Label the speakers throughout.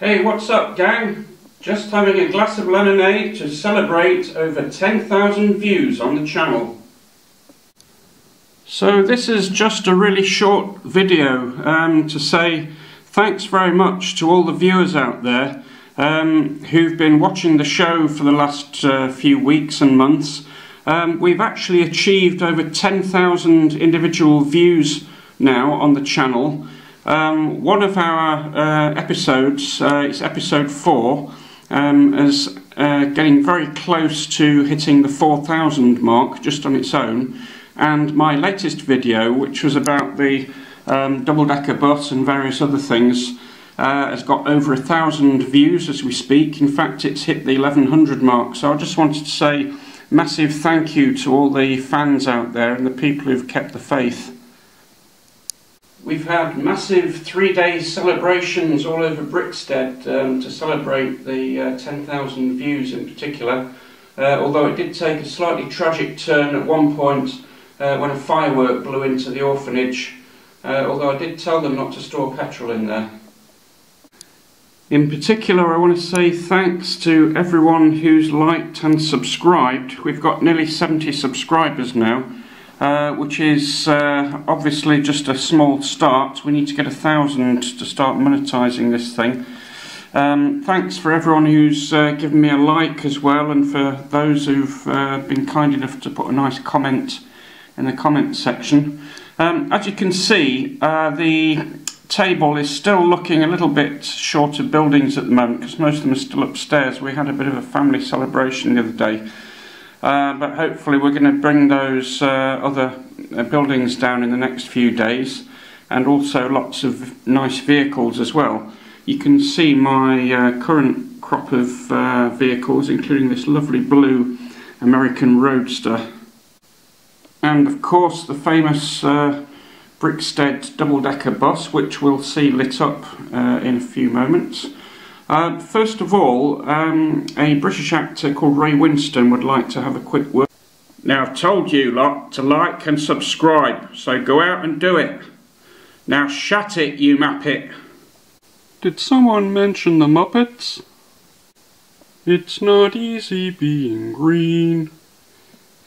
Speaker 1: Hey, what's up, gang? Just having a glass of lemonade to celebrate over 10,000 views on the channel. So this is just a really short video to say thanks very much to all the viewers out there who've been watching the show for the last few weeks and months. We've actually achieved over 10,000 individual views now on the channel. One of our episodes, it's episode 4, is getting very close to hitting the 4,000 mark just on its own, and my latest video, which was about the double-decker bus and various other things, has got over 1,000 views as we speak. In fact, it's hit the 1,100 mark. So I just wanted to say massive thank you to all the fans out there and the people who've kept the faith. We've had massive 3-day celebrations all over Brixted to celebrate the 10,000 views in particular, although it did take a slightly tragic turn at one point when a firework blew into the orphanage, although I did tell them not to store petrol in there. In particular, I want to say thanks to everyone who's liked and subscribed. We've got nearly 70 subscribers now. Which is obviously just a small start. We need to get 1,000 to start monetising this thing. Thanks for everyone who's given me a like as well, and for those who've been kind enough to put a nice comment in the comment section. As you can see, the table is still looking a little bit short of buildings at the moment because most of them are still upstairs. We had a bit of a family celebration the other day. But hopefully we're going to bring those other buildings down in the next few days, and also lots of nice vehicles as well. You can see my current crop of vehicles, including this lovely blue American Roadster, and of course the famous Brixted double-decker bus, which we'll see lit up in a few moments. First of all, a British actor called Ray Winstone would like to have a quick word. Now, I've told you lot to like and subscribe, so go out and do it. Now shut it, you muppet.
Speaker 2: Did someone mention the Muppets? It's not easy being green.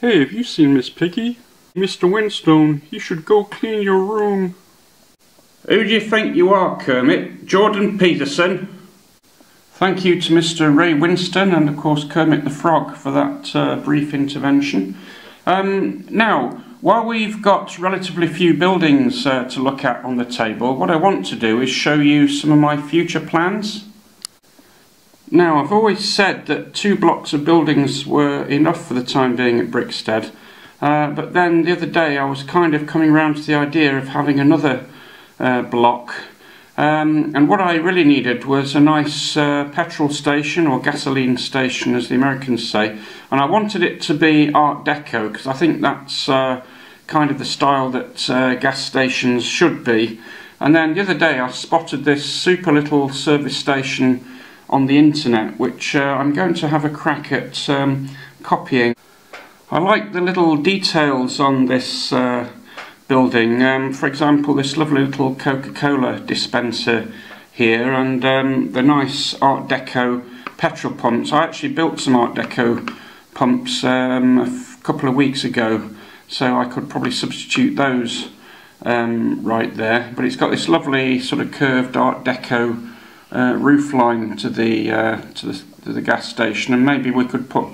Speaker 2: Hey, have you seen Miss Piggy? Mr. Winstone, you should go clean your room.
Speaker 1: Who do you think you are, Kermit? Jordan Peterson? Thank you to Mr. Ray Winstone and of course Kermit the Frog for that brief intervention. Now, while we've got relatively few buildings to look at on the table, what I want to do is show you some of my future plans. Now, I've always said that 2 blocks of buildings were enough for the time being at Brixted, but then the other day I was kind of coming round to the idea of having another block. And what I really needed was a nice petrol station, or gasoline station as the Americans say, and I wanted it to be Art Deco because I think that's kind of the style that gas stations should be. And then the other day I spotted this super little service station on the internet, which I'm going to have a crack at copying. I like the little details on this building, for example this lovely little Coca-Cola dispenser here, and the nice Art Deco petrol pumps. I actually built some Art Deco pumps a couple of weeks ago, so I could probably substitute those right there. But it's got this lovely sort of curved Art Deco roof line to the gas station, and maybe we could put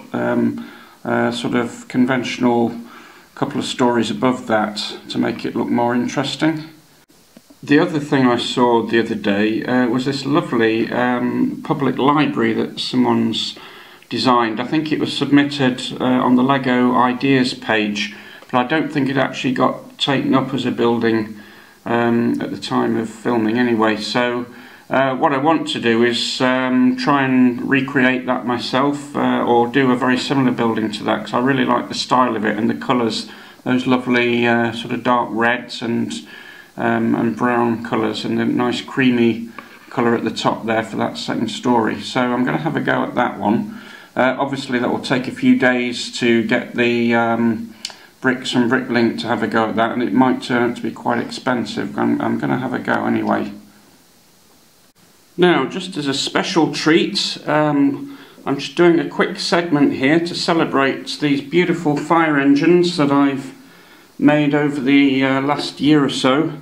Speaker 1: sort of conventional couple of stories above that to make it look more interesting. The other thing I saw the other day was this lovely public library that someone's designed. I think it was submitted on the Lego Ideas page, but I don't think it actually got taken up as a building at the time of filming anyway. So what I want to do is try and recreate that myself, or do a very similar building to that, because I really like the style of it and the colours, those lovely sort of dark reds and brown colours, and the nice creamy colour at the top there for that second story. So I'm going to have a go at that one. Obviously that will take a few days to get the bricks and Bricklink to have a go at that, and it might turn out to be quite expensive. I'm going to have a go anyway. Now, just as a special treat, I'm just doing a quick segment here to celebrate these beautiful fire engines that I've made over the last year or so.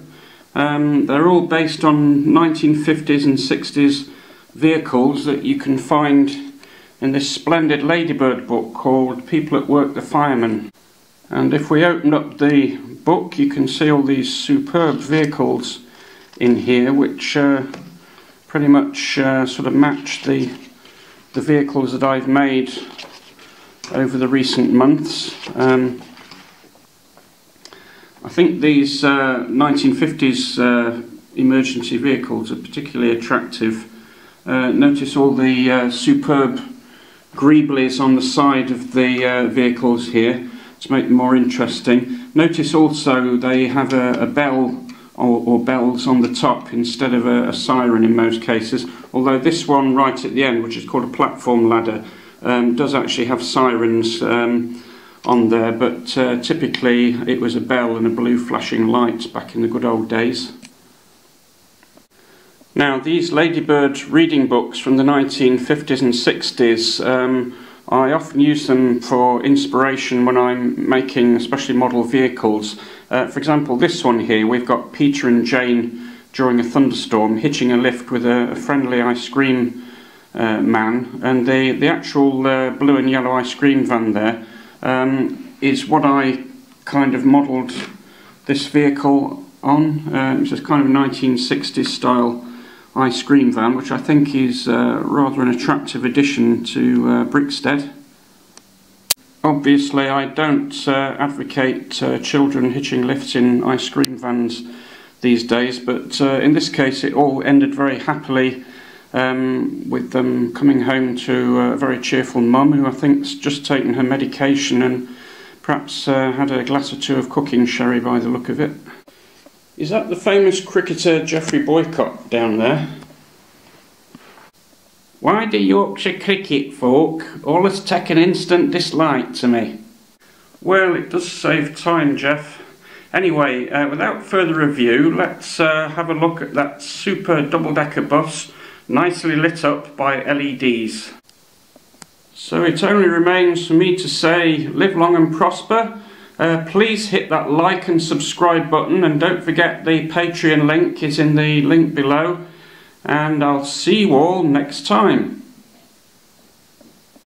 Speaker 1: They're all based on 1950s and 60s vehicles that you can find in this splendid Ladybird book called People at Work, the Firemen. And if we open up the book, you can see all these superb vehicles in here, which pretty much sort of match the vehicles that I've made over the recent months. I think these 1950s emergency vehicles are particularly attractive. Notice all the superb greeblies on the side of the vehicles here to make them more interesting. Notice also they have a bell or bells on the top instead of a siren in most cases, although this one right at the end, which is called a platform ladder, does actually have sirens on there, but typically it was a bell and a blue flashing light back in the good old days. Now, these Ladybird reading books from the 1950s and 60s, I often use them for inspiration when I'm making especially model vehicles. For example, this one here, we've got Peter and Jane during a thunderstorm hitching a lift with a friendly ice cream man, and the actual blue and yellow ice cream van there is what I kind of modelled this vehicle on. It's a kind of 1960s style ice cream van, which I think is rather an attractive addition to Brickstead. Obviously I don't advocate children hitching lifts in ice cream vans these days, but in this case it all ended very happily with them coming home to a very cheerful mum, who I think's just taken her medication and perhaps had a glass or two of cooking sherry by the look of it. Is that the famous cricketer Geoffrey Boycott down there? Why do Yorkshire cricket folk always take an instant dislike to me? Well, it does save time, Jeff. Anyway, without further ado, let's have a look at that super double-decker bus, nicely lit up by LEDs. So it only remains for me to say, live long and prosper. Please hit that like and subscribe button, and don't forget the Patreon link is in the link below, and I'll see you all next time.